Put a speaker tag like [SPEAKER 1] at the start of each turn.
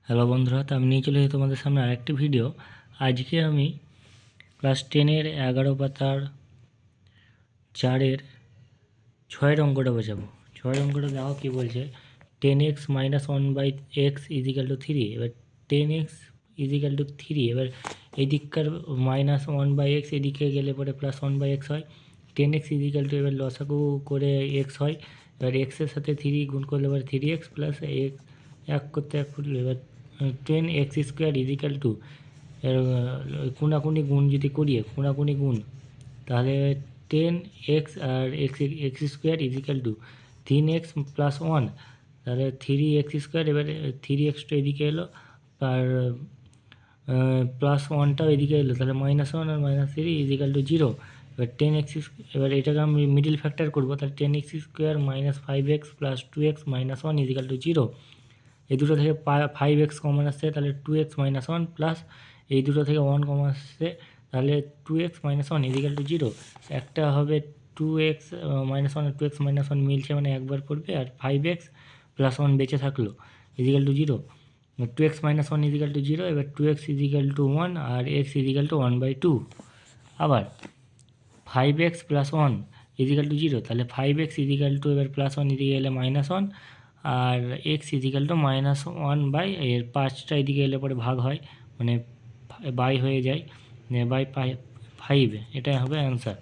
[SPEAKER 1] Hello বন্ধুরা, তো আমি নিয়ে চলে এসেছি তোমাদের সামনে আরেকটি ভিডিও। আজকে আমি ক্লাস 10-এর 11 পাতার 4-এর 6-এর অঙ্কটা বোঝাবো। 6-এর অঙ্কটা দেখো কী বলছে। 10x - 1/x = 3। এবার 10x = 3। এবার এই দিককার -1/x এদিকে গেলে পরে +1/x হয়। 10x = এবার লসাগু করে x হয়। এবার এক্সের সাথে 3 গুণ করলে এবার 3x প্লাস x এক করতে এক ফুটলো। এবার 10x² এর কোনাকুনি গুণ যদি করিয়ে কোনাকুনি গুণ, তাহলে 10x আর x² = 3x + 1, তাহলে 3x²। এবারে 3x এদিকে এলো আর +1টাও এদিকে এলো, তাহলে -1 আর -3 = 0। এবার 10x, এবার এটাকে আমি মিডিল ফ্যাক্টর করবো, তাহলে 10x² - 5x + 2x - 1 = 0। এই দুটো থেকে 5x কমন আসছে, তাহলে 2x - 1 প্লাস এই দুটো থেকে 1 কমন আসছে, তাহলে 2x - 1 = 0। একটা হবে 2x - 1 আর 2x - 1 মিলছে, মানে একবার পড়বে, আর 5x + 1 বেঁচে থাকলো = 0। 2x - 1 = 0। এবার 2x = 1 আর x = 1/2। আবার 5x + 1 = 0, তাহলে 5x এবার +1 এদিকে এলে -1 আর x -1 এর 5টা এদিকে এলে পরে ভাগ হয়, মানে বাই হয়ে যায়, বাই 5। এটাই হবে অ্যান্সার।